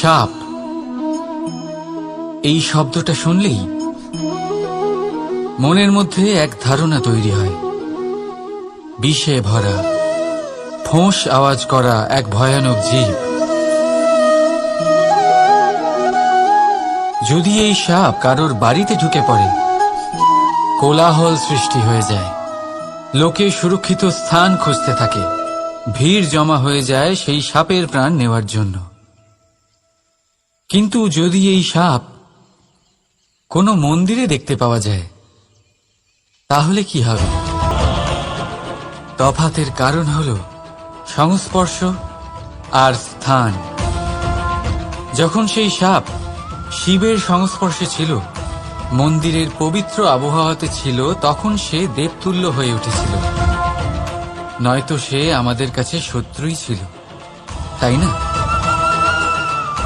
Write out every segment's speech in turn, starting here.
সাপ, এই শব্দটা শুনলেই মনের মধ্যে এক ধারণা তৈরি হয়। বিষে ভরা, ফোঁস আওয়াজ করা এক ভয়ানক জীব। যদি এই সাপ কারোর বাড়িতে ঢুকে পড়ে, কোলাহল সৃষ্টি হয়ে যায়। লোকে সুরক্ষিত স্থান খুঁজতে থাকে, ভিড় জমা হয়ে যায় সেই সাপের প্রাণ নেওয়ার জন্য। কিন্তু যদি এই সাপ কোনো মন্দিরে দেখতে পাওয়া যায়, তাহলে কি হবে? তফাতের কারণ হল সংস্পর্শ আর স্থান। যখন সেই সাপ শিবের সংস্পর্শে ছিল, মন্দিরের পবিত্র আবহাওয়াতে ছিল, তখন সে দেবতুল্য হয়ে উঠেছিল। নয়তো সে আমাদের কাছে শত্রুই ছিল, তাই না?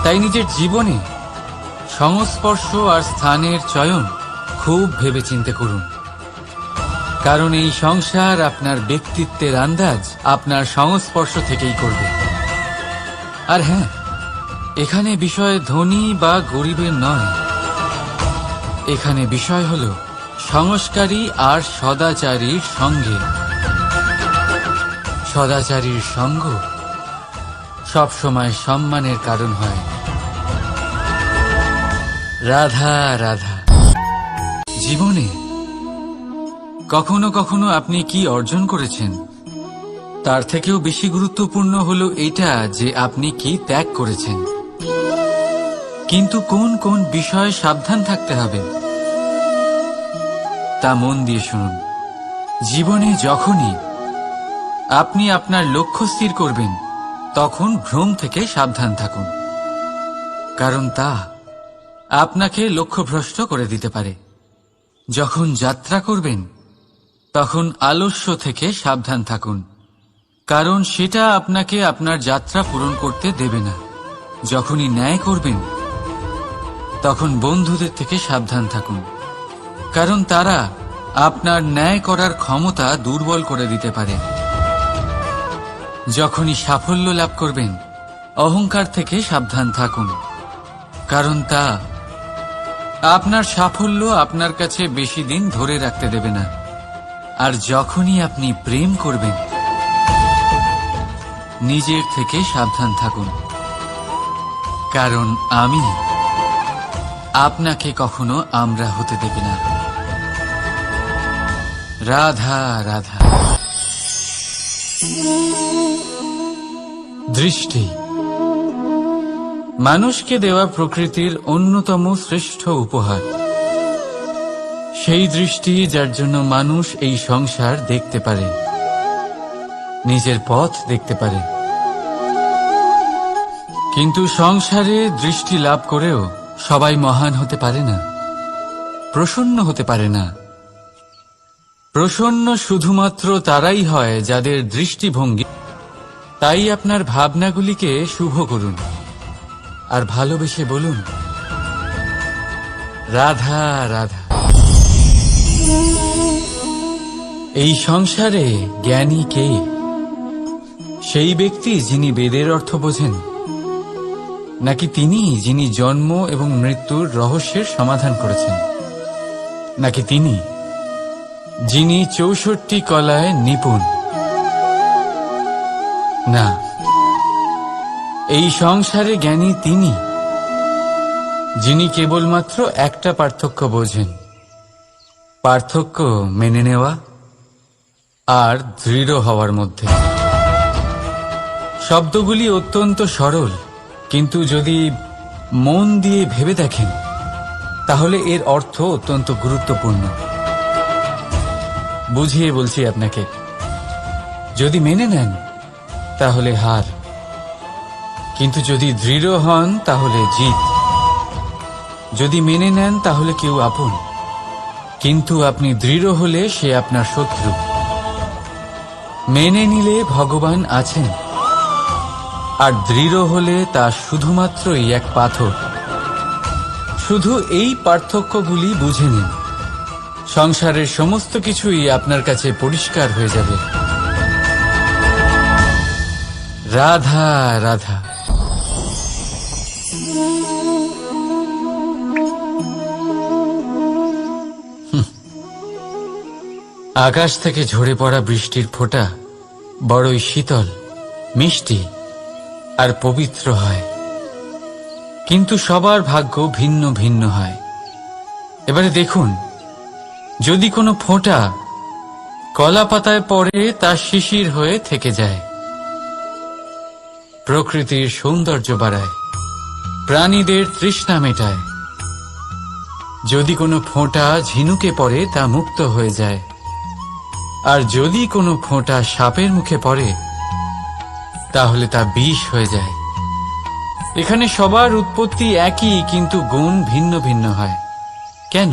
তাই নিজের জীবনে সংস্পর্শ আর স্থানের চয়ন খুব ভেবেচিন্তে করুন, কারণ এই সংসার আপনার ব্যক্তিত্বের আন্দাজ আপনার সংস্পর্শ থেকেই করবে। আর হ্যাঁ, এখানে বিষয় ধনী বা গরিবের নয়, এখানে বিষয় হল সংস্কারী আর সদাচারীর সঙ্গে। সদাচারীর সঙ্গ সবসময় সম্মানের কারণ হয়। রাধা রাধা। জীবনে কখনো কখনো আপনি কি অর্জন করেছেন, তার থেকেও বেশি গুরুত্বপূর্ণ হলো এটা যে আপনি কি ত্যাগ করেছেন। কিন্তু কোন কোন বিষয়ে সাবধান থাকতে হবে তা মন দিয়ে শুনুন। জীবনে যখনই আপনি আপনার লক্ষ্য স্থির করবেন, তখন ভ্রম থেকে সাবধান থাকুন, কারণ তা আপনাকে লক্ষ্যভ্রষ্ট করে দিতে পারে। যখন যাত্রা করবেন, তখন আলস্য থেকে সাবধান থাকুন, কারণ সেটা আপনাকে আপনার যাত্রা পূরণ করতে দেবে না। যখনই ন্যায় করবেন, তখন বন্ধুদের থেকে সাবধান থাকুন, কারণ তারা আপনার ন্যায় করার ক্ষমতা দুর্বল করে দিতে পারে। যখনই সাফল্য লাভ করবেন, অহংকার থেকে সাবধান থাকুন, কারণ তা আপনার সাফল্য আপনার কাছে বেশি দিন ধরে রাখতে দেবে না। আর যখনই আপনি প্রেম করবেন, নিজের থেকে সাবধান থাকুন, কারণ আমি আপনাকে কখনো আমরা হতে দেবে না। রাধা রাধা। দৃষ্টি মানুষকে দেওয়া প্রকৃতির অন্যতম শ্রেষ্ঠ উপহার। সেই দৃষ্টি যার জন্য মানুষ এই সংসার দেখতে পারে, নিজের পথ দেখতে পারে। কিন্তু সংসারে দৃষ্টি লাভ করেও সবাই মহান হতে পারে না, প্রসন্ন হতে পারে না। প্রসন্ন শুধুমাত্র তারাই হয় যাদের দৃষ্টিভঙ্গি। তাই আপনার ভাবনাগুলিকে শুভ করুন আর ভালোবেসে বলুন, রাধা রাধা। এই সংসারে জ্ঞানী কে? সেই ব্যক্তি যিনি বেদের অর্থ বোঝেন, নাকি তিনি যিনি জন্ম এবং মৃত্যুর রহস্যের সমাধান করেছেন, নাকি তিনি যিনি ৬৪ কলায় নিপুণ? না, এই সংসারে জ্ঞানী তিনি যিনি কেবলমাত্র একটা পার্থক্য বোঝেন, পার্থক্য মেনে নেওয়া আর দৃঢ় হওয়ার মধ্যে। শব্দগুলি অত্যন্ত সরল, কিন্তু যদি মন দিয়ে ভেবে দেখেন, তাহলে এর অর্থ অত্যন্ত গুরুত্বপূর্ণ। বুঝিয়ে বলছি আপনাকে, যদি মেনে নেন তাহলে হার, কিন্তু যদি দৃঢ় হন তাহলে জিত। যদি মেনে নেন তাহলে কেউ আপন, কিন্তু আপনি দৃঢ় হলে সে আপনার শত্রু। মেনে নিলে ভগবান আছেন, আর দৃঢ় হলে তা শুধুমাত্রই এক পাথর। শুধু এই পার্থক্যগুলি বুঝে নিন, সংসারের সমস্ত কিছুই আপনার কাছে পরিষ্কার হয়ে যাবে। রাধা রাধা। আকাশ থেকে ঝরে পড়া বৃষ্টির ফোঁটা বড়ই শীতল, মিষ্টি আর পবিত্র হয়, কিন্তু সবার ভাগ্য ভিন্ন ভিন্ন হয়। এবারে দেখুন, যদি কোনো ফোঁটা কলা পাতায় পড়ে তা শিশির হয়ে থেকে যায়, প্রকৃতির সৌন্দর্য বাড়ায়, প্রাণীদের তৃষ্ণা মেটায়। যদি কোনো ফোঁটা ঝিনুকে পড়ে তা মুক্ত হয়ে যায়, আর যদি কোনো ফোঁটা সাপের মুখে পড়ে তাহলে তা বিষ হয়ে যায়। এখানে সবার উৎপত্তি একই, কিন্তু গুণ ভিন্ন ভিন্ন হয়। কেন?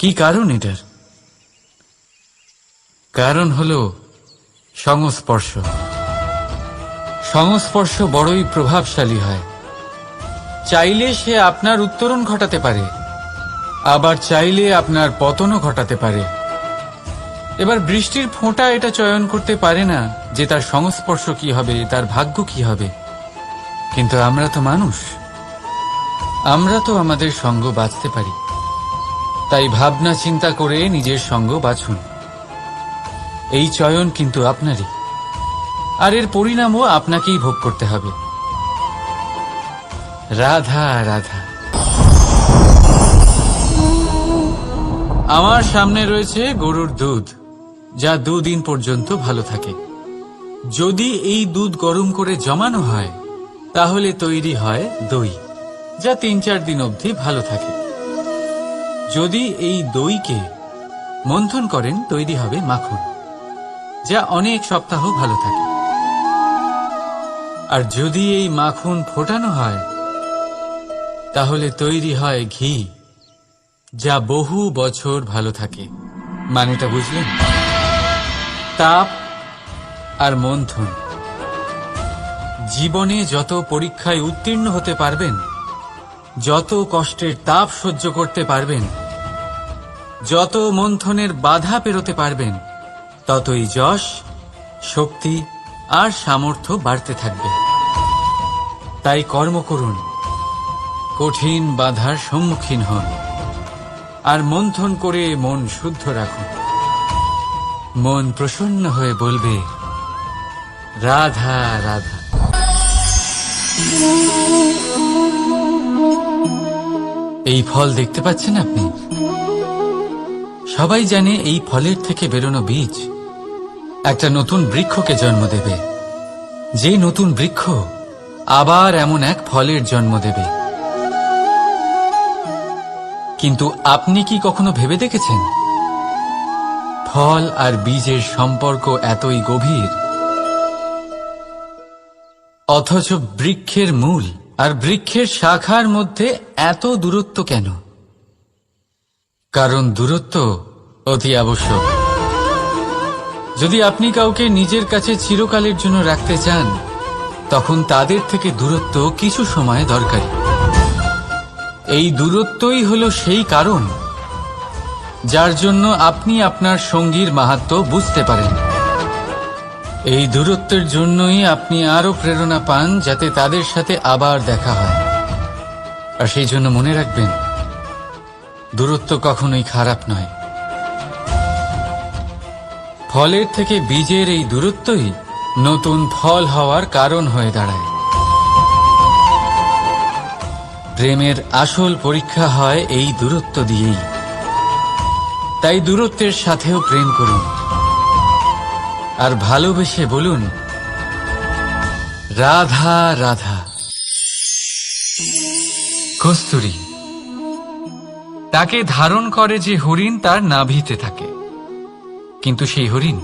কি কারণ এটার? কারণ হলো সংস্পর্শ। সংস্পর্শ বড়ই প্রভাবশালী হয়। চাইলে সে আপনার উত্তরণ ঘটাতে পারে, আবার চাইলে আপনার পতনও ঘটাতে পারে। এবার বৃষ্টির ফোঁটা এটা চয়ন করতে পারে না যে তার সংস্পর্শ কি হবে, তার ভাগ্য কি হবে। কিন্তু আমরা তো মানুষ, আমরা তো আমাদের সঙ্গ বাছতে পারি। তাই ভাবনা চিন্তা করে নিজের সঙ্গ বাছুন। এই চয়ন কিন্তু আপনারই, আর এর পরিণামও আপনাকেই ভোগ করতে হবে। রাধা রাধা। আমার সামনে রয়েছে গরুর দুধ, যা 2 দিন পর্যন্ত ভালো থাকে। যদি এই দুধ গরম করে জমানো হয় তাহলে তৈরি হয় দই, যা 3-4 দিন অবধি ভালো থাকে। যদি এই দইকে মন্থন করেন তৈরি হবে মাখন, যা অনেক সপ্তাহ ভালো থাকে। আর যদি এই মাখন ফোটানো হয় তাহলে তৈরি হয় ঘি, যা বহু বছর ভালো থাকে। মানেটা বুঝলেন? তাপ আর মন্থন। জীবনে যত পরীক্ষায় উত্তীর্ণ হতে পারবেন, যত কষ্টের তাপ সহ্য করতে পারবেন, যত মন্থনের বাধা পেরোতে পারবেন, ততই যশ, শক্তি আর সামর্থ্য বাড়তে থাকবে। তাই কর্ম করুন, কঠিন বাধার সম্মুখীন হন, আর মন্থন করে মন শুদ্ধ রাখুন। মন প্রসন্ন হয়ে বলবে রাধা রাধা। এই ফল দেখতে পাচ্ছেন আপনি? সবাই জানে এই ফলের থেকে বেরোনো বীজ একটা নতুন বৃক্ষকে জন্ম দেবে, যে নতুন বৃক্ষ আবার এমন এক ফলের জন্ম দেবে। কিন্তু আপনি কি কখনো ভেবে দেখেছেন ফল আর বীজের সম্পর্ক এতই গভীর, অথচ বৃক্ষের মূল আর বৃক্ষের শাখার মধ্যে এত দূরত্ব কেন? কারণ দূরত্ব অতি আবশ্যক। যদি আপনি কাউকে নিজের কাছে চিরকালের জন্য রাখতে চান, তখন তাদের থেকে দূরত্ব কিছু সময় দরকারি। এই দূরত্বই হলো সেই কারণ যার জন্য আপনি আপনার সঙ্গীর মাহাত্ম্য বুঝতে পারেন। এই দূরত্বের জন্যই আপনি আরো প্রেরণা পান যাতে তাদের সাথে আবার দেখা হয়। আর সেই জন্য মনে রাখবেন, দূরত্ব কখনোই খারাপ নয়। ফলের থেকে বীজের এই দূরত্বই নতুন ফল হওয়ার কারণ হয়ে দাঁড়ায়। প্রেমের আসল পরীক্ষা হয় এই দূরত্ব দিয়েই। তাই দূরত্বের সাথেও প্রেম করুন, আর ভালোবেসে বলুন রাধা রাধা। কস্তুরী তাকে ধারণ করে যে হরিণ তার নাভিতে থাকে, কিন্তু সেই হরিণ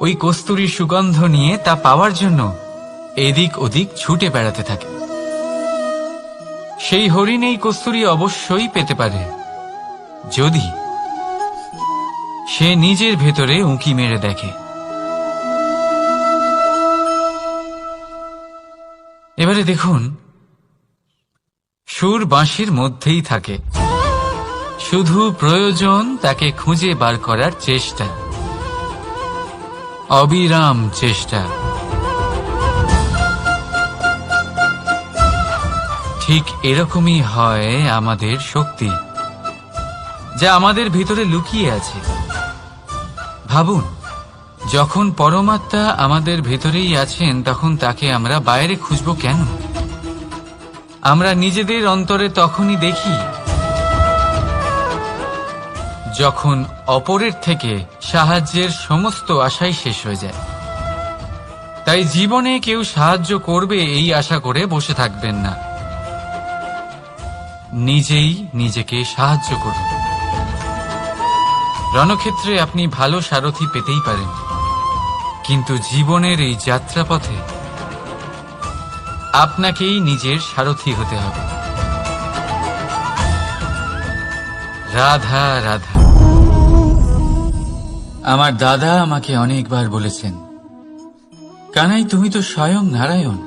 ওই কস্তুরীর সুগন্ধ নিয়ে তা পাওয়ার জন্য এদিক ওদিক ছুটে বেড়াতে থাকে। সেই হরিণ এই কস্তুরী অবশ্যই পেতে পারে যদি সে নিজের ভেতরে উঁকি মেরে দেখে। এবারে দেখুন, সুর বাঁশির মধ্যেই থাকে, শুধু প্রয়োজন তাকে খুঁজে বার করার চেষ্টা, অবিরাম চেষ্টা। ঠিক এরকমই হয় আমাদের শক্তি। যা আমাদের ভিতরে লুকিয়ে আছে। ভাবুন, যখন পরমাত্মা আমাদের ভেতরেই আছেন, তখন তাকে আমরা বাইরে খুঁজব কেন? আমরা নিজেদের অন্তরে তখনই দেখি যখন অপরের থেকে সাহায্যের সমস্ত আশাই শেষ হয়ে যায়। তাই জীবনে কেউ সাহায্য করবে এই আশা করে বসে থাকবেন না, নিজেই নিজেকে সাহায্য করুন। রণক্ষেত্রে আপনি ভালো সারথি পেতেই পারেন, কিন্তু জীবনের এই যাত্রাপথে আপনাকেই নিজের সারথি হতে হবে। রাধা রাধা। আমার দাদা আমাকে অনেকবার বলেছেন, কানাই, তুমি তো স্বয়ং নারায়ণ,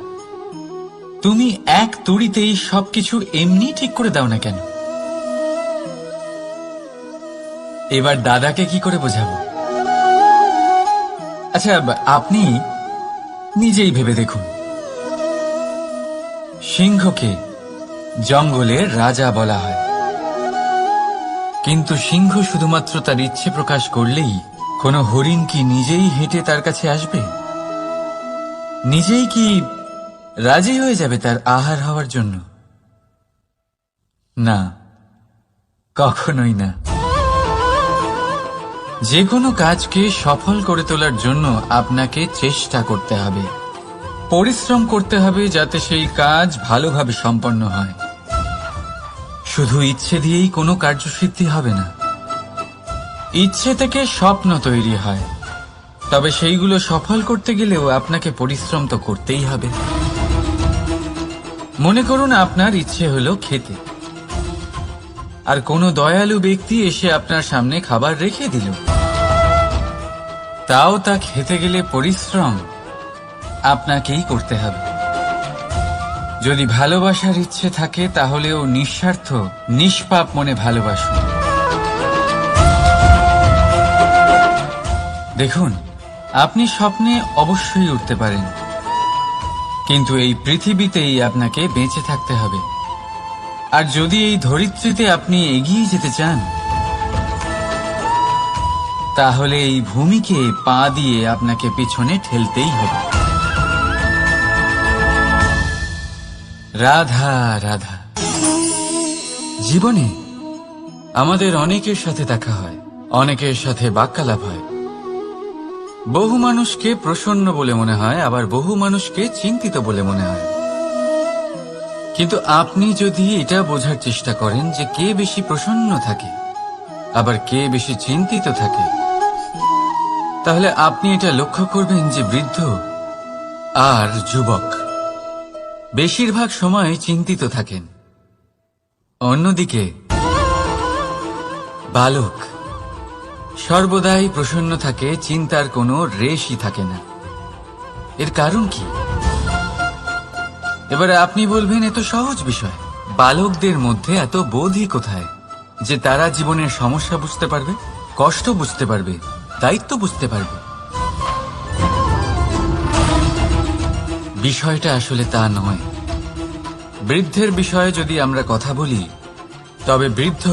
তুমি এক তুড়িতেই সবকিছু এমনি ঠিক করে দাও না কেন? এবার দাদাকে কি করে বোঝাবো? আচ্ছা, আপনি নিজেই ভেবে দেখুন। সিংহকে জঙ্গলের রাজা বলা হয়, কিন্তু সিংহ শুধুমাত্র তার ইচ্ছে প্রকাশ করলেই কোনো হরিণ কি নিজেই হেঁটে তার কাছে আসবে? নিজেই কি রাজি হয়ে যাবে তার আহার হওয়ার জন্য? না, কখনোই না। যে কোনো কাজকে সফল করে তোলার জন্য আপনাকে চেষ্টা করতে হবে, পরিশ্রম করতে হবে, যাতে সেই কাজ ভালোভাবে সম্পন্ন হয়। শুধু ইচ্ছে দিয়েই কোনো কার্যসিদ্ধি হবে না। ইচ্ছে থেকে স্বপ্ন তৈরি হয়, তবে সেইগুলো সফল করতে গেলেও আপনাকে পরিশ্রম তো করতেই হবে। মনে করুন আপনার ইচ্ছে হলো খেতে, আর কোনো দয়ালু ব্যক্তি এসে আপনার সামনে খাবার রেখে দিল। তাও তা খেতে গেলে পরিশ্রম আপনাকেই করতে হবে। যদি ভালোবাসার ইচ্ছে থাকে, তাহলেও নিঃস্বার্থ নিষ্পাপ মনে ভালোবাসুন। দেখুন, আপনি স্বপ্নে অবশ্যই উঠতে পারেন, কিন্তু এই পৃথিবীতেই আপনাকে বেঁচে থাকতে হবে। আর যদি এই ধরিত্রীতে আপনি এগিয়ে যেতে চান, তাহলে এই ভূমিকে পা দিয়ে আপনাকে পিছনে ঠেলতেই হবে। রাধা রাধা। জীবনে আমাদের অনেকের সাথে দেখা হয়, অনেকের সাথে বাক্যালাপ হয়। বহু মানুষকে প্রসন্ন বলে মনে হয়, আবার বহু মানুষকে চিন্তিত বলে মনে হয়। কিন্তু আপনি যদি এটা বোঝার চেষ্টা করেন যে কে বেশি প্রসন্ন থাকে আবার কে বেশি চিন্তিত থাকে, তাহলে আপনি এটা লক্ষ্য করবেন যে বৃদ্ধ আর যুবক বেশিরভাগ সময় চিন্তিত থাকেন, অন্যদিকে বালক সর্বদাই প্রসন্ন থাকে, চিন্তার কোনো রেশই থাকে না। এর কারণ কি? এবারে আপনি বলবেন, এত সহজ বিষয়, বালকদের মধ্যে এত বোধই কোথায় যে তারা জীবনের সমস্যা বুঝতে পারবে, কষ্ট বুঝতে পারবে, দায়িত্ব বুঝতে পারবে? বিষয়টা আসলে তা নয়। বৃদ্ধের বিষয়ে যদি আমরা কথা বলি, তবে বৃদ্ধ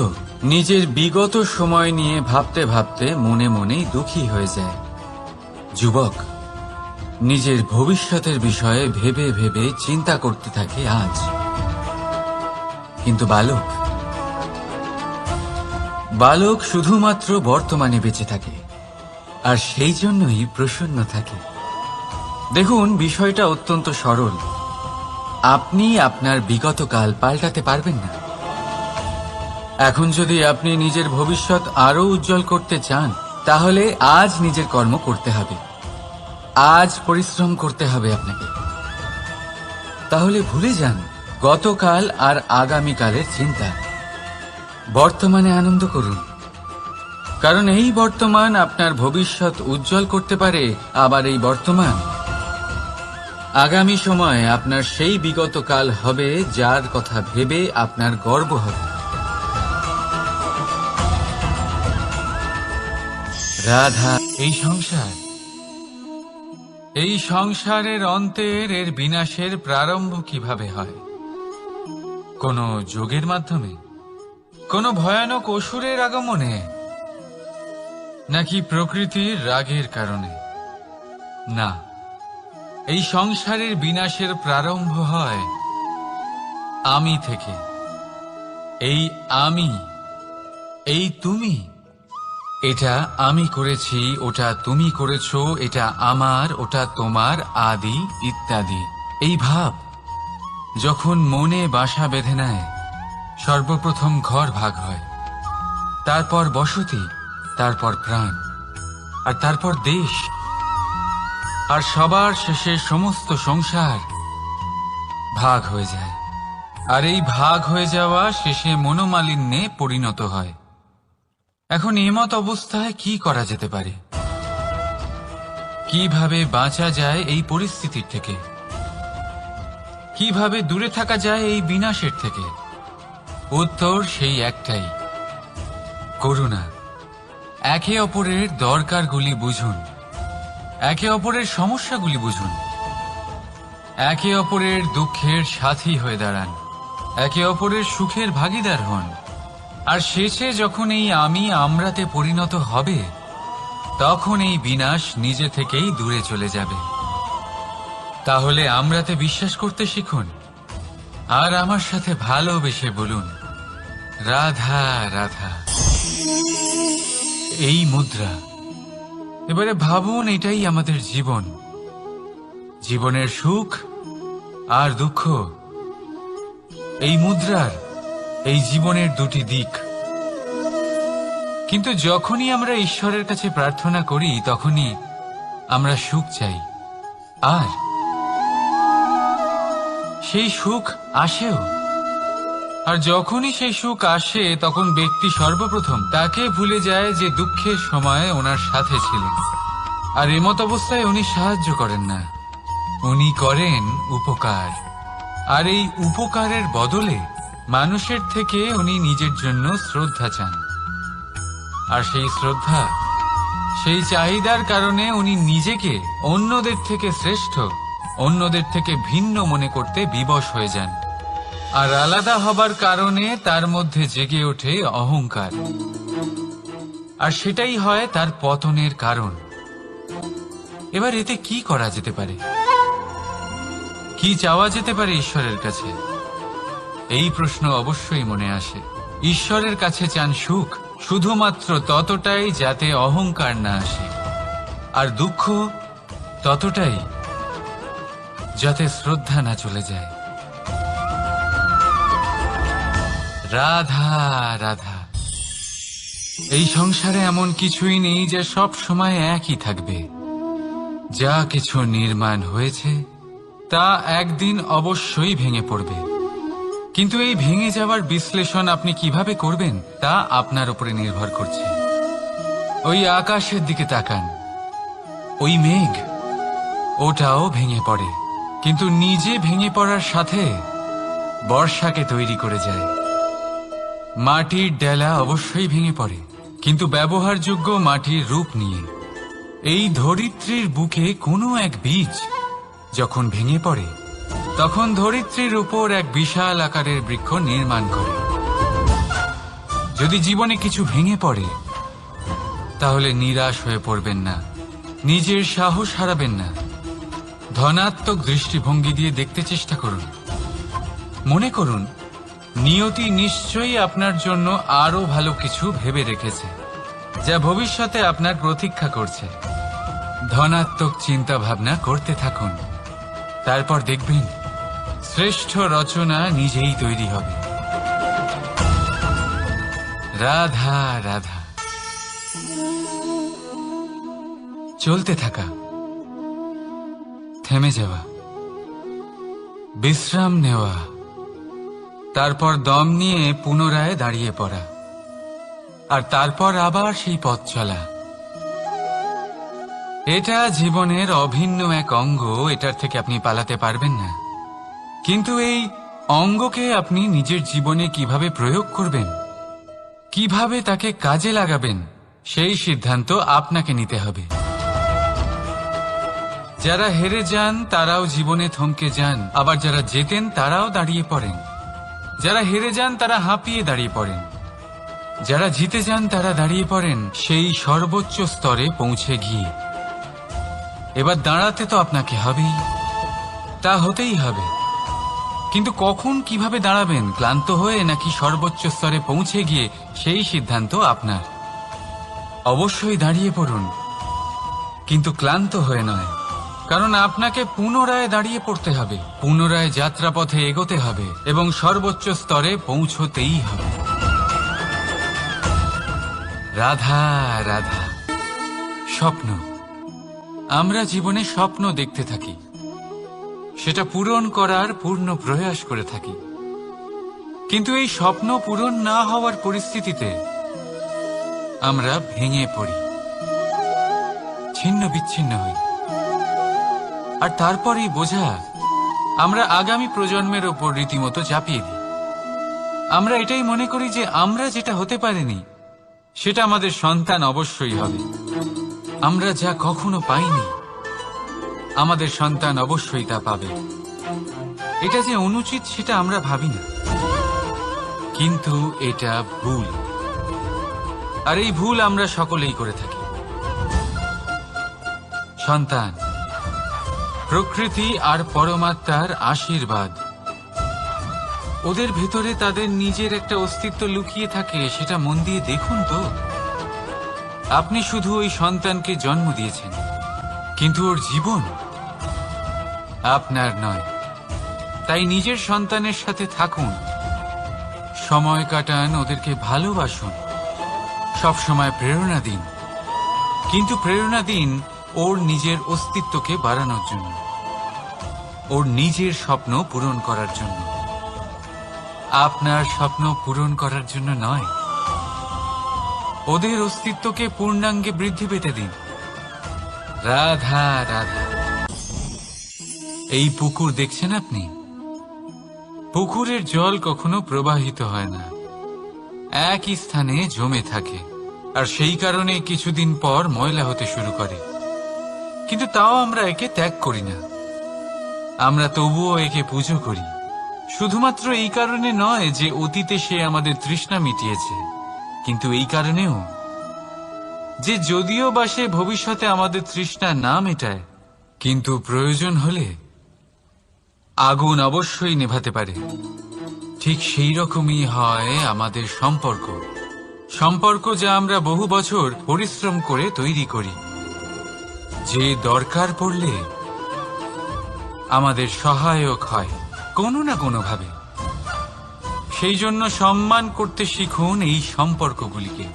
নিজের বিগত সময় নিয়ে ভাবতে ভাবতে মনে মনেই দুঃখী হয়ে যায়। যুবক নিজের ভবিষ্যতের বিষয়ে ভেবে ভেবে চিন্তা করতে থাকে আজ। কিন্তু বালক শুধুমাত্র বর্তমানে বেঁচে থাকে, আর সেই জন্যই প্রসন্ন থাকে। দেখুন, বিষয়টা অত্যন্ত সরল। আপনি আপনার বিগত কাল পাল্টাতে পারবেন না। এখন যদি আপনি নিজের ভবিষ্যৎ আরো উজ্জ্বল করতে চান, তাহলে আজ নিজের কর্ম করতে হবে, আজ পরিশ্রম করতে হবে আপনাকে। তাহলে ভুলে যান গতকাল আর আগামীকালের চিন্তা, বর্তমানে আনন্দ করুন। কারণ এই বর্তমান আপনার ভবিষ্যৎ উজ্জ্বল করতে পারে, আবার এই বর্তমান আগামী সময়ে আপনার সেই বিগত কাল হবে যার কথা ভেবে আপনার গর্ব হবে। রাধা। এই সংসারের অন্তের, এর বিনাশের প্রারম্ভ কিভাবে হয়? কোন যোগের মাধ্যমে? কোনো ভয়ানক অসুরের আগমনে, নাকি প্রকৃতির রাগের কারণে? না, এই সংসারের বিনাশের প্রারম্ভ হয় আমি থেকে। এই আমি, এই তুমি, এটা আমি করেছি, ওটা তুমি করেছো, এটা আমার, ওটা তোমার, আদি ইত্যাদি। এই ভাব যখন মনে বাসা বেঁধে নেয়, সর্বপ্রথম ঘর ভাগ হয়, তারপর বসতি, তারপর প্রাণ, আর তারপর দেশ, আর সবার শেষে সমস্ত সংসার ভাগ হয়ে যায়। আর এই ভাগ হয়ে যাওয়া শেষে মনোমালিন্যে পরিণত হয়। এখন এমত অবস্থায় কি করা যেতে পারে? কিভাবে বাঁচা যায় এই পরিস্থিতির থেকে? কিভাবে দূরে থাকা যায় এই বিনাশের থেকে? উত্তর সেই একটাই, করুণা। একে অপরের দরকারগুলি বুঝুন, একে অপরের সমস্যাগুলি বুঝুন, একে অপরের দুঃখের সাথী হয়ে দাঁড়ান, একে অপরের সুখের ভাগীদার হন। আর শেষে যখন এই আমি আমরাতে পরিণত হবে, তখন এই বিনাশ নিজে থেকেই দূরে চলে যাবে। তাহলে আমরাতে বিশ্বাস করতে শিখুন, আর আমার সাথে ভালোবেসে বলুন, রাধা রাধা। এই মুদ্রা। এবারে ভাবুন, এটাই আমাদের জীবন, জীবনের সুখ আর দুঃখ। এই মুদ্রার, এই জীবনের দুটি দিক। কিন্তু যখনই আমরা ঈশ্বরের কাছে প্রার্থনা করি, তখনই আমরা সুখ চাই, আর সেই সুখ আসেও। আর যখনই সেই সুখ আসে, তখন ব্যক্তি সর্বপ্রথম তাকে ভুলে যায় যে দুঃখের সময় ওনার সাথে ছিলেন। আর এমত অবস্থায় উনি সাহায্য করেন না, উনি করেন উপকার। আর এই উপকারের বদলে মানুষের থেকে উনি নিজের জন্য শ্রদ্ধা চান। আর সেই শ্রদ্ধা, সেই চাহিদার কারণে উনি নিজেকে অন্যদের থেকে শ্রেষ্ঠ, অন্যদের থেকে ভিন্ন মনে করতে বিবশ হয়ে যান। আর আলাদা হবার কারণে তার মধ্যে জেগে ওঠে অহংকার, আর সেটাই হয় তার পতনের কারণ। এবার এতে কি করা যেতে পারে? কি চাওয়া যেতে পারে ঈশ্বরের কাছে? এই প্রশ্ন অবশ্যই মনে আসে। ঈশ্বরের কাছে চান সুখ, শুধুমাত্র ততটাই যাতে অহংকার না আসে, আর দুঃখ ততটাই যাতে শ্রদ্ধা না চলে যায়। রাধা রাধা। এই সংসারে এমন কিছুই নেই যে সব সময় একই থাকবে। যা কিছু নির্মাণ হয়েছে তা একদিন অবশ্যই ভেঙে পড়বে, কিন্তু এই ভেঙে যাওয়ার বিশ্লেষণ আপনি কিভাবে করবেন তা আপনার উপরে নির্ভর করছে। ওই আকাশের দিকে তাকান, ওই মেঘ, ওটাও ভেঙে পড়ে, কিন্তু নিজে ভেঙে পড়ার সাথে বর্ষাকে তৈরি করে যায়। মাটির ডেলা অবশ্যই ভেঙে পড়ে, কিন্তু ব্যবহারযোগ্য মাটির রূপ নিয়ে। এই ধরিত্রীর বুকে কোনো এক বীজ যখন ভেঙে পড়ে, তখন ধরিত্রীর উপর এক বিশাল আকারের বৃক্ষ নির্মাণ করে। যদি জীবনে কিছু ভেঙে পড়ে, তাহলে নিরাশ হয়ে পড়বেন না, নিজের সাহস হারাবেন না। ধনাত্মক দৃষ্টিভঙ্গি দিয়ে দেখতে চেষ্টা করুন। মনে করুন, নিয়তি নিশ্চয়ই আপনার জন্য আরো ভালো কিছু ভেবে রেখেছে, যা ভবিষ্যতে আপনার প্রতীক্ষা করছে। ধনাত্মক চিন্তা ভাবনা করতে থাকুন, তারপর দেখবেন শ্রেষ্ঠ রচনা নিজেই তৈরি হবে। রাধা রাধা। চলতে থাকা, থেমে যাওয়া, বিশ্রাম নেওয়া, তারপর দম নিয়ে পুনরায় দাঁড়িয়ে পড়া, আর তারপর আবার সেই পথ চলা। এটা জীবনের অভিন্ন এক অঙ্গ, এটার থেকে আপনি পালাতে পারবেন না। কিন্তু এই অঙ্গকে আপনি নিজের জীবনে কিভাবে প্রয়োগ করবেন, কিভাবে তাকে কাজে লাগাবেন, সেই সিদ্ধান্ত আপনাকে নিতে হবে। যারা হেরে যান তারাও জীবনে থমকে যান, আবার যারা জেতেন তারাও দাঁড়িয়ে পড়েন। যারা হেরে যান তারা হাঁপিয়ে দাঁড়িয়ে পড়েন, যারা জিতে যান তারা দাঁড়িয়ে পড়েন সেই সর্বোচ্চ স্তরে পৌঁছে গিয়ে। এবার দাঁড়াতে তো আপনাকে হবেই, তা হতেই হবে। কিন্তু কখন কিভাবে দাঁড়াবেন, ক্লান্ত হয়ে নাকি সর্বোচ্চ স্তরে পৌঁছে গিয়ে, সেই সিদ্ধান্ত আপনার। অবশ্যই দাঁড়িয়ে পড়ুন, কিন্তু ক্লান্ত হয়ে নয়, কারণ আপনাকে পুনরায় দাঁড়িয়ে পড়তে হবে, পুনরায় যাত্রাপথে এগোতে হবে এবং সর্বোচ্চ স্তরে পৌঁছতেই হবে। রাধা রাধা। স্বপ্ন, আমরা জীবনে স্বপ্ন দেখতে থাকি, সেটা পূরণ করার পূর্ণ প্রয়াস করে থাকি। কিন্তু এই স্বপ্ন পূরণ না হওয়ার পরিস্থিতিতে আমরা ভেঙে পড়ি, ছিন্ন বিচ্ছিন্ন হই। আর তারপরেই বোঝা আমরা আগামী প্রজন্মের ওপর রীতিমতো চাপিয়ে দিই। আমরা এটাই মনে করি যে আমরা যেটা হতে পারিনি সেটা আমাদের সন্তান অবশ্যই হবে। আমরা যা কখনো পাইনি আমাদের সন্তান অবশ্যই তা পাবে। এটা যে অনুচিত সেটা আমরা ভাবি না, কিন্তু এটা ভুল। আর এই ভুল আমরা সকলেই করে থাকি। সন্তান প্রকৃতি আর পরমাত্মার আশীর্বাদ। ওদের ভেতরে তাদের নিজের একটা অস্তিত্ব লুকিয়ে থাকে, সেটা মন দিয়ে দেখুন তো। আপনি শুধু ওই সন্তানকে জন্ম দিয়েছেন, কিন্তু ওর জীবন আপনার নয়। তাই নিজের সন্তানের সাথে থাকুন, সময় কাটান, ওদেরকে ভালোবাসুন, সবসময় প্রেরণা দিন, কিন্তু প্রেরণা দিন ওর নিজের অস্তিত্বকে বাড়ানোর জন্য, ওর নিজের স্বপ্ন পূরণ করার জন্য, আপনার স্বপ্ন পূরণ করার জন্য নয়। ওদের অস্তিত্বকে পূর্ণাঙ্গে বৃদ্ধি পেতে দিন। রাধা রাধা। এই পুকুর দেখছেন আপনি? পুকুরের জল কখনো প্রবাহিত হয় না, একই স্থানে জমে থাকে, আর সেই কারণে কিছুদিন পর ময়লা হতে শুরু করে। কিন্তু তাও আমরা একে ত্যাগ করি না, আমরা তবুও একে পুজো করি। শুধুমাত্র এই কারণে নয় যে অতীতে সে আমাদের তৃষ্ণা মিটিয়েছে, কিন্তু এই কারণেও যে যদিও বা সে ভবিষ্যতে আমাদের তৃষ্ণা না মেটায়, কিন্তু প্রয়োজন হলে আগুন অবশ্যই নেভাতে পারে। ঠিক সেই রকমই হয় আমাদের সম্পর্ক, সম্পর্ক যা আমরা বহু বছর পরিশ্রম করে তৈরি করি, যে দরকার পড়লে আমাদের সহায়ক হয় কোনো না কোনোভাবে। সেই জন্য সম্মান করতে শিখুন এই সম্পর্কগুলিকে,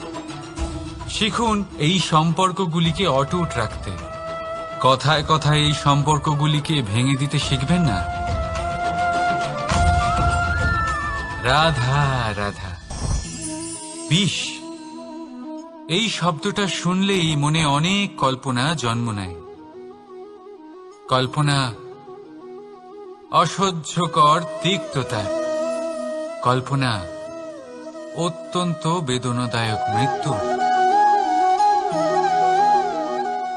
শিখুন এই সম্পর্কগুলিকে অটুট রাখতে। কথায় কথায় এই সম্পর্কগুলিকে ভেঙে দিতে শিখবেন না। রাধা রাধা। বিষ, এই শব্দটা শুনলেই মনে অনেক কল্পনা জন্ম নেয়। কল্পনা অসহ্যকর তিক্ততা, কল্পনা অত্যন্ত বেদনাদায়ক মৃত্যু।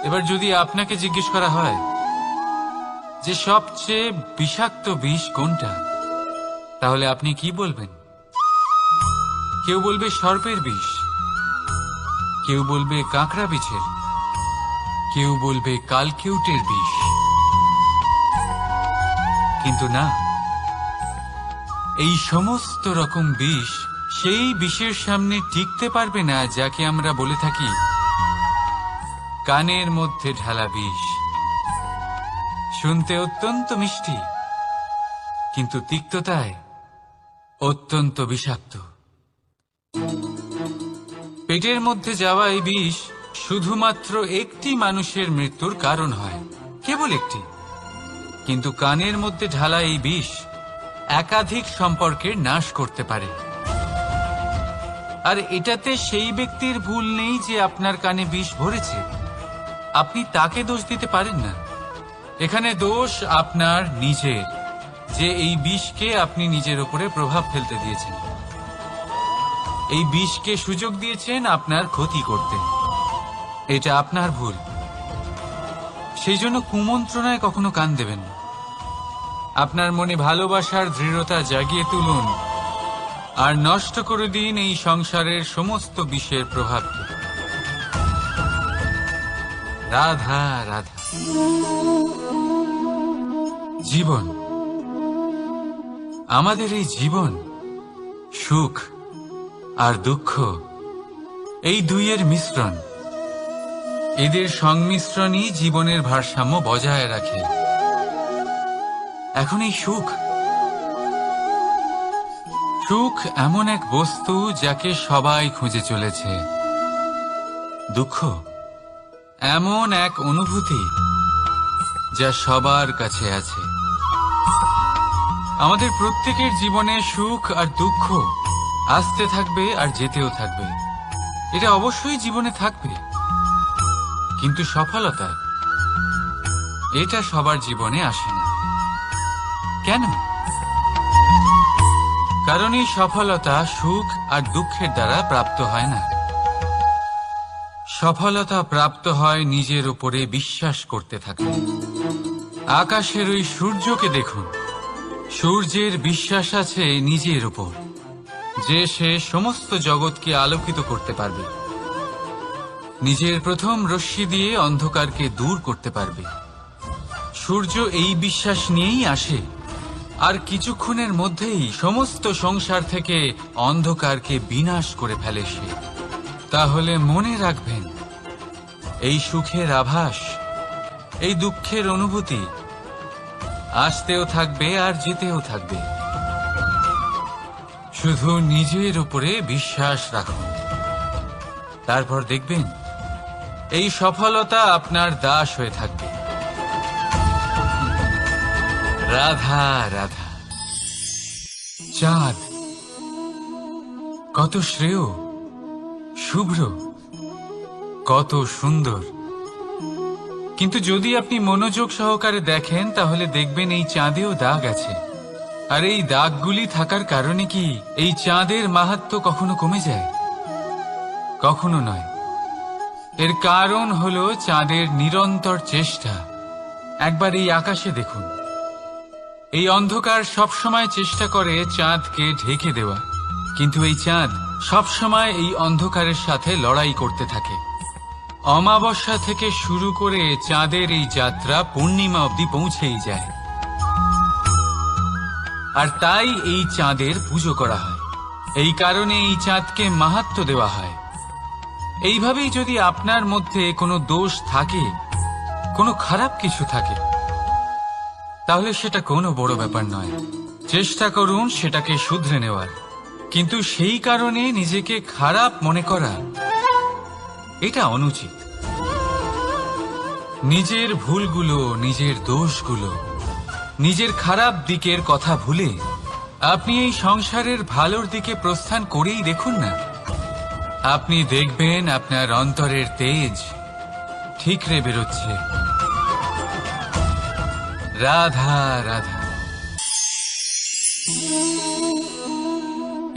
এবার যদি আপনাকে জিজ্ঞেস করা হয় যে সবচেয়ে বিষাক্ত বিষ কোনটা, তাহলে আপনি কি বলবেন? কেউ বলবে সর্পের বিষ, কেউ বলবে কাঁকড়া বিছের, কেউ বলবে কালকিউটের বিষ। কিন্তু না, এই সমস্ত রকম বিষ সেই বিষের সামনে টিকতে পারবে না যাকে আমরা বলে থাকি কানের মধ্যে ঢালা বিষ। শুনতে অত্যন্ত মিষ্টি, কিন্তু তিক্ততায় অত্যন্ত বিষাক্ত। পেটের মধ্যে যাওয়া এই বিষ শুধুমাত্র একটি মানুষের মৃত্যুর কারণ হয়, কেবল একটি। কিন্তু কানের মধ্যে ঢালা এই বিষ একাধিক সম্পর্কের নাশ করতে পারে। আর এটাতে সেই ব্যক্তির ভুল নেই যে আপনার কানে বিষ ভরেছে, আপনি তাকে দোষ দিতে পারেন না। এখানে দোষ আপনার নিজের, যে এই বিষকে আপনি নিজের উপরে প্রভাব ফেলতে দিয়েছেন, এই বিষকে সুযোগ দিয়েছেন আপনার ক্ষতি করতে। এটা আপনার ভুল। সেই জন্য কুমন্ত্রণায় কখনো কান দেবেন না। আপনার মনে ভালোবাসার দৃঢ়তা জাগিয়ে তুলুন আর নষ্ট করে দিন এই সংসারের সমস্ত বিষের প্রভাবকে। রাধা রাধা। জীবন, আমাদের এই জীবন সুখ আর দুঃখ, এই দুইয়ের মিশ্রণ। এদের সংমিশ্রণই জীবনের ভারসাম্য বজায় রাখে। এখন এই সুখ সুখ এমন এক বস্তু যাকে সবাই খুঁজে চলেছে। দুঃখ এমন এক অনুভূতি যা সবার কাছে আছে। আমাদের প্রত্যেকের জীবনে সুখ আর দুঃখ আসতে থাকবে আর যেতেও থাকবে। এটা অবশ্যই জীবনে থাকবে, কিন্তু সফলতা এটা সবার জীবনে আসে না। কেন? কারণ এই সফলতা সুখ আর দুঃখের দ্বারা প্রাপ্ত হয় না। সফলতা প্রাপ্ত হয় নিজের উপরে বিশ্বাস করতে থাকলে। আকাশের ওই সূর্যকে দেখুন, সূর্যের বিশ্বাস আছে নিজের উপর যে সে সমস্ত জগৎকে আলোকিত করতে পারবে, নিজের প্রথম রশ্মি দিয়ে অন্ধকারকে দূর করতে পারবে। সূর্য এই বিশ্বাস নিয়েই আসে, আর কিছুক্ষণের মধ্যেই সমস্ত সংসার থেকে অন্ধকারকে বিনাশ করে ফেলে সে। তাহলে মনে রাখবেন, এই সুখের আভাস, এই দুঃখের অনুভূতি আসতেও থাকবে আর যেতেও থাকবে। শুধু নিজের উপরে বিশ্বাস রাখুন, তারপর দেখবেন এই সফলতা আপনার দাস হয়ে থাকবে। রাধা রাধা। চাঁদ কত শ্রেয়, শুভ্র, কত সুন্দর, কিন্তু যদি আপনি মনোযোগ সহকারে দেখেন তাহলে দেখবেন এই চাঁদেও দাগ আছে। আর এই দাগগুলি থাকার কারণে কি এই চাঁদের মাহাত্ম্য কখনো কমে যায়? কখনো নয়। এর কারণ হলো চাঁদের নিরন্তর চেষ্টা। একবার এই আকাশে দেখুন, এই অন্ধকার সবসময় চেষ্টা করে চাঁদকে ঢেকে দেওয়া, কিন্তু এই চাঁদ সবসময় এই অন্ধকারের সাথে লড়াই করতে থাকে। অমাবস্যা থেকে শুরু করে চাঁদের এই যাত্রা পূর্ণিমা অবধি পৌঁছেই যায়। আর তাই এই চাঁদের পুজো করা হয়, এই কারণে এই চাঁদকে মাহাত্ম্য দেওয়া হয়। এইভাবেই যদি আপনার মধ্যে কোনো দোষ থাকে, কোনো খারাপ কিছু থাকে, তাহলে সেটা কোনো বড় ব্যাপার নয়। চেষ্টা করুন সেটাকে শুধরে নেওয়ার, কিন্তু সেই কারণে নিজেকে খারাপ মনে করা এটা অনুচিত। নিজের ভুলগুলো, নিজের দোষগুলো, নিজের খারাপ দিকের কথা ভুলে আপনি এই সংসারের ভালোর দিকে প্রস্থান করেই দেখুন না। আপনি দেখবেন আপনার অন্তরের তেজ ঠিকরে বেরোচ্ছে। রাধা রাধা।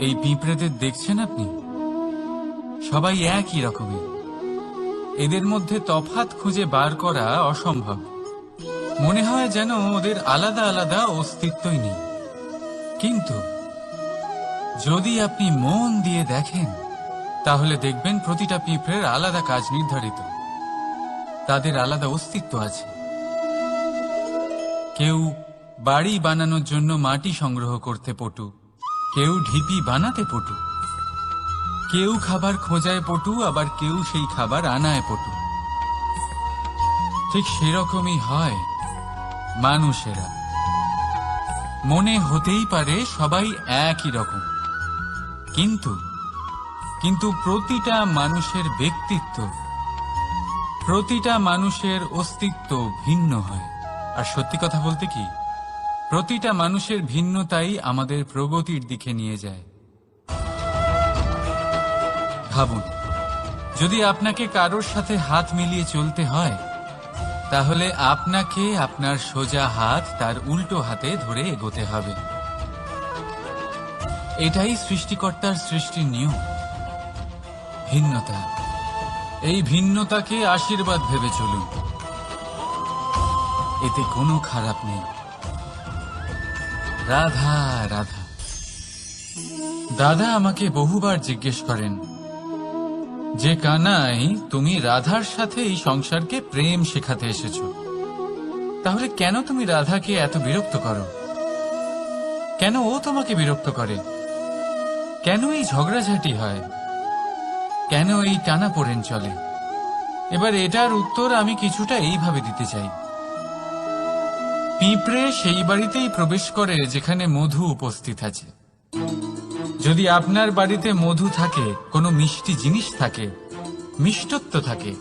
এই পিঁপড়েদের দেখছেন আপনি? সবাই একই রকমের। এদের মধ্যে তফাৎ খুঁজে বার করা অসম্ভব। মনে হয় যেন ওদের আলাদা আলাদা অস্তিত্বই নেই। কিন্তু যদি আপনি মন দিয়ে দেখেন তাহলে দেখবেন প্রতিটা পিঁপড়ের আলাদা কাজ নির্ধারিত, তাদের আলাদা অস্তিত্ব আছে। কেউ বাড়ি বানানোর জন্য মাটি সংগ্রহ করতে পটু, কেউ ঢিপি বানাতে পটু, কেউ খাবার খোঁজায় পটু, আবার কেউ সেই খাবার আনায় পটু। ঠিক সেরকমই হয় মানুষেরা। মনে হতেই পারে সবাই একই রকম, কিন্তু প্রতিটা মানুষের ব্যক্তিত্ব, প্রতিটা মানুষের অস্তিত্ব ভিন্ন হয়। আর সত্যি কথা বলতে কি, প্রতিটা মানুষের ভিন্নতাই আমাদের প্রগতির দিকে নিয়ে যায়। ভাবুন, যদি আপনাকে কারোর সাথে হাত মিলিয়ে চলতে হয়, তাহলে আপনাকে আপনার সোজা হাত তার উল্টো হাতে ধরে এগোতে হবে। এটাই সৃষ্টিকর্তার সৃষ্টির নিয়ম। ভিন্নতা, এই ভিন্নতাকে আশীর্বাদ ভেবে চলুন, এতে কোনো খারাপ নেই। রাধা রাধা। দাদা আমাকে বহুবার জিজ্ঞেস করেন যে কানাই, তুমি রাধার সাথে এই সংসারকে প্রেম শেখাতে এসেছো, তাহলে কেন তুমি রাধাকে এত বিরক্ত করো? কেন ও তোমাকে বিরক্ত করে? কেন এই ঝগড়াঝাটি হয়? কেন এই টানাপোড়েন চলে? এবার এটার উত্তর আমি কিছুটা এইভাবে দিতে চাই। পিঁপড়ে সেই বাড়িতেই প্রবেশ করে যেখানে মধু উপস্থিত আছে। যদি আপনার বাড়িতে মধু থাকে, কোনো মিষ্টি জিনিস থাকে, মিষ্টত্ব থাকে,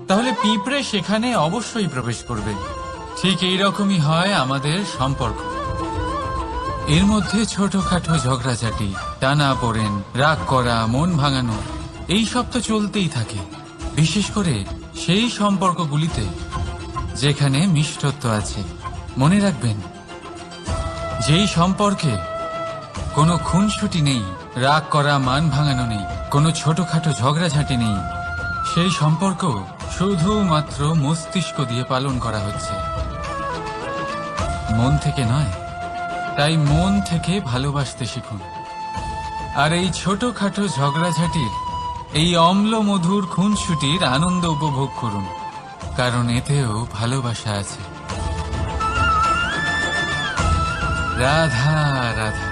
তাহলে পিঁপড়ে সেখানে অবশ্যই প্রবেশ করবে। ঠিক এইরকমই হয় আমাদের সম্পর্ক। এর মধ্যে ছোটখাটো ঝগড়াঝাটি, টানা পড়েন, রাগ করা, মন ভাঙানো, এই সব তো চলতেই থাকে, বিশেষ করে সেই সম্পর্কগুলিতে যেখানে মিষ্টত্ব আছে। মনে রাখবেন, যেই সম্পর্কে কোনো খুনসুটি নেই, রাগ করা, মান ভাঙানো নেই, কোনো ছোটখাটো ঝগড়াঝাটি নেই, সেই সম্পর্ক শুধুমাত্র মস্তিষ্ক দিয়ে পালন করা হচ্ছে, মন থেকে নয়। তাই মন থেকে ভালোবাসতে শিখুন। আর এই ছোটখাটো ঝগড়াঝাটির, এই অম্ল মধুর খুনসুটির আনন্দ উপভোগ করুন, কারণ এতেও ভালোবাসা আছে। রাধা রাধা।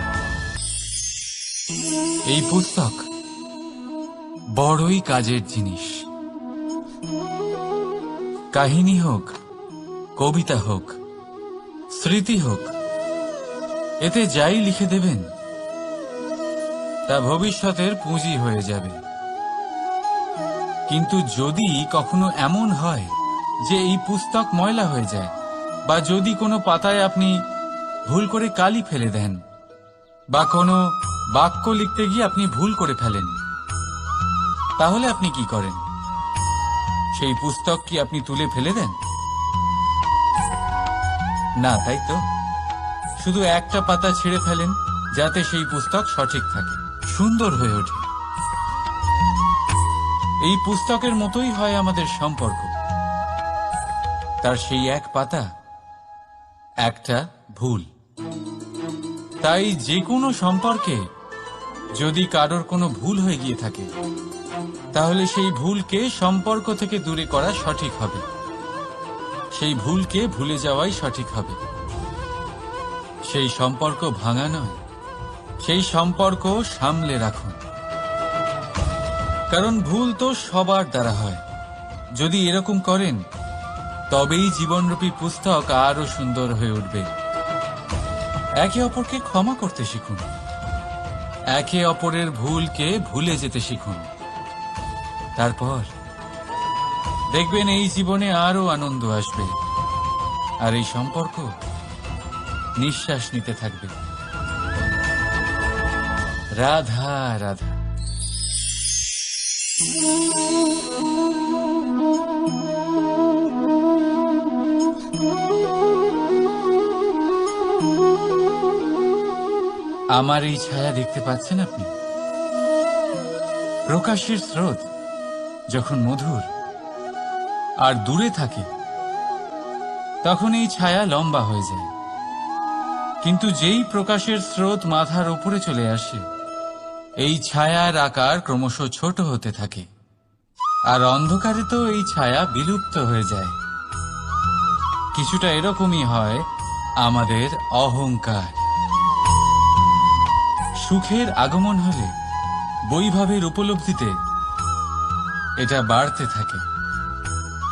এই পুস্তক বড়ই কাজের জিনিস। কাহিনী হোক, কবিতা হোক, স্মৃতি হোক, এতে যাই লিখে দেবেন তা ভবিষ্যতের পুঁজি হয়ে যাবে। কিন্তু যদি কখনো এমন হয় যে এই পুস্তক ময়লা হয়ে যায়, বা যদি কোনো পাতায় আপনি ভুল করে কালি ফেলে দেন, বা কোনো বাক্য লিখতে গিয়ে আপনি ভুল করে ফেলেন, তাহলে আপনি কি করেন? সেই পুস্তক কি আপনি তুলে ফেলে দেন? না, তাই তো। শুধু একটা পাতা ছিঁড়ে ফেলেন, যাতে সেই পুস্তক সঠিক থাকে, সুন্দর হয়ে ওঠে। এই পুস্তকের মতোই হয় আমাদের সম্পর্ক। তার সেই এক পাতা, একটা ভুল। তাই যে কোনো সম্পর্কে যদি কারোর কোনো ভুল হয়ে গিয়ে থাকে, তাহলে সেই ভুলকে সম্পর্ক থেকে দূরে করা সঠিক হবে। সেই ভুলকে ভুলে যাওয়াই সঠিক হবে। সেই সম্পর্ক ভাঙা নয়, সেই সম্পর্ক সামলে রাখুন। কারণ ভুল তো সবার দ্বারা হয়। যদি এরকম করেন, তবেই জীবনরূপী পুস্তক আরো সুন্দর হয়ে উঠবে। একে অপরকে ক্ষমা করতে শিখুন, একে অপরের ভুলকে ভুলে যেতে শিখুন। তারপর দেখবেন এই জীবনে আরো আনন্দ আসবে, আর এই সম্পর্ক নিঃশ্বাস নিতে থাকবে। রাধা রাধা। আমার এই ছায়া দেখতে পাচ্ছেন আপনি? প্রকাশের স্রোত যখন মধুর আর দূরে থাকে, তখন এই ছায়া লম্বা হয়ে যায়। কিন্তু যেই প্রকাশের স্রোত মাথার উপরে চলে আসে, এই ছায়ার আকার ক্রমশ ছোট হতে থাকে, আর অন্ধকারে তো এই ছায়া বিলুপ্ত হয়ে যায়। কিছুটা এরকমই হয় আমাদের অহংকার। সুখের আগমন হলে, বৈভবের উপলব্ধিতে এটা বাড়তে থাকে।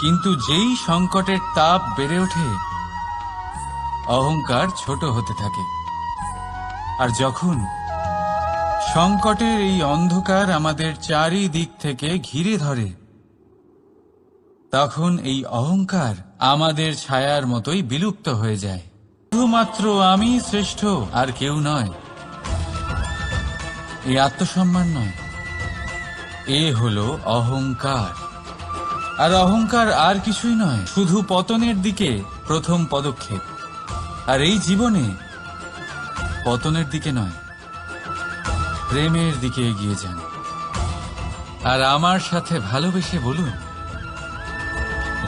কিন্তু যেই সংকটের তাপ বেড়ে ওঠে, অহংকার ছোট হতে থাকে। আর যখন সংকটের এই অন্ধকার আমাদের চারিদিক থেকে ঘিরে ধরে, তখন এই অহংকার আমাদের ছায়ার মতোই বিলুপ্ত হয়ে যায়। শুধুমাত্র আমি শ্রেষ্ঠ, আর কেউ নয়, এই আত্মসম্মান নয়, এ হলো অহংকার। আর অহংকার আর কিছুই নয়, শুধু পতনের দিকে প্রথম পদক্ষেপ। আর এই জীবনে পতনের দিকে নয়, প্রেমের দিকে এগিয়ে যান। আর আমার সাথে ভালোবেসে বলুন,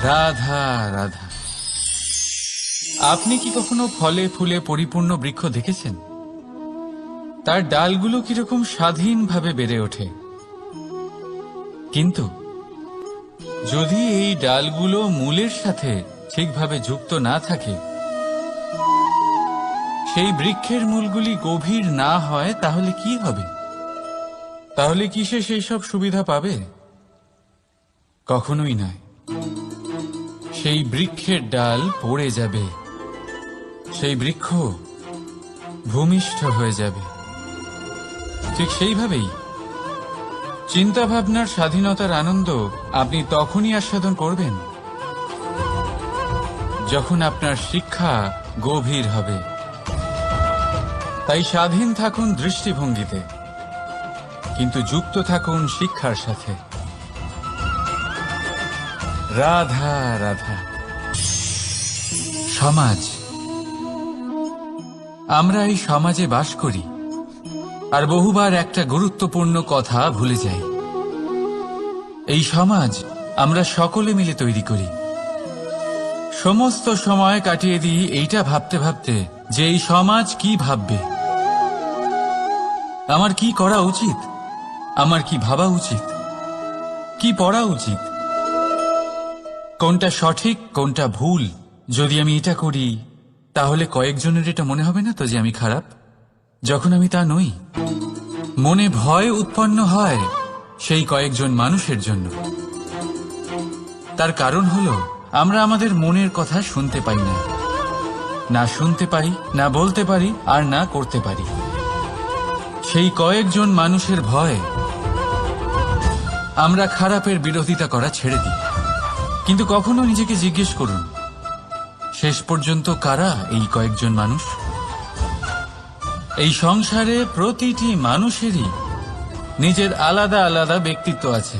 রাধা রাধা। আপনি কি কখনো ফলে ফুলে পরিপূর্ণ বৃক্ষ দেখেছেন? তার ডালগুলো কিরকম স্বাধীনভাবে বেড়ে ওঠে। কিন্তু যদি এই ডালগুলো মূলের সাথে ঠিকভাবে যুক্ত না থাকে, সেই বৃক্ষের মূলগুলি গভীর না হয়, তাহলে কি হবে? তাহলে কি সে সেই সব সুবিধা পাবে? কখনোই নয়। সেই বৃক্ষের ডাল পড়ে যাবে, সেই বৃক্ষ ভূমিষ্ঠ হয়ে যাবে। ঠিক সেইভাবেই চিন্তাভাবনার স্বাধীনতার আনন্দ আপনি তখনই আস্বাদন করবেন যখন আপনার শিক্ষা গভীর হবে। তাই স্বাধীন থাকুন দৃষ্টিভঙ্গিতে, কিন্তু যুক্ত থাকুন শিক্ষার সাথে। রাধা রাধা। সমাজ। আমরা এই সমাজে বাস করি, আর বহুবার একটা গুরুত্বপূর্ণ কথা ভুলে যাই। এই সমাজ আমরা সকলে মিলে তৈরি করি। সমস্ত সময় কাটিয়ে দিই এইটা ভাবতে ভাবতে যে এই সমাজ কি ভাববে, আমার কি করা উচিত, আমার কি ভাবা উচিত, কি পড়া উচিত, কোনটা সঠিক কোনটা ভুল। যদি আমি এটা করি তাহলে কয়েকজনের এটা মনে হবে না তো যে আমি খারাপ, যখন আমি তা নই। মনে ভয় উৎপন্ন হয় সেই কয়েকজন মানুষের জন্য। তার কারণ হলো আমরা আমাদের মনের কথা শুনতে পাই না, না শুনতে পারি, না বলতে পারি, আর না করতে পারি। সেই কয়েকজন মানুষের ভয় আমরা খারাপের বিরোধিতা করা ছেড়ে দিই। কিন্তু কখনো নিজেকে জিজ্ঞেস করুন, শেষ পর্যন্ত কারা এই কয়েকজন মানুষ? এই সংসারে প্রতিটি মানুষেরই নিজের আলাদা আলাদা ব্যক্তিত্ব আছে,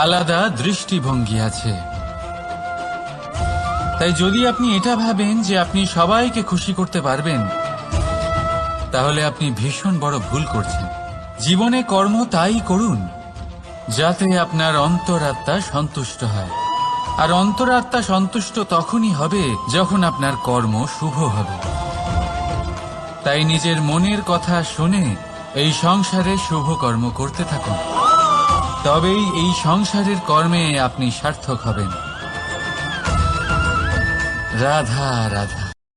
আলাদা দৃষ্টিভঙ্গি আছে। তাই যদি আপনি এটা ভাবেন যে আপনি সবাইকে খুশি করতে পারবেন, তাহলে আপনি ভীষণ বড় ভুল করছেন। জীবনে কর্ম তাই করুন যাতে আপনার অন্তরাত্মা সন্তুষ্ট হয়, আর অন্তরাত্মা সন্তুষ্ট তখনই হবে যখন আপনার কর্ম শুভ হবে। তাই নিজের মনের কথা শুনে এই সংসারে শুভ কর্ম করতে থাকুন, তবেই এই সংসারের কর্মে আপনি সার্থক হবেন। রাধা রাধা।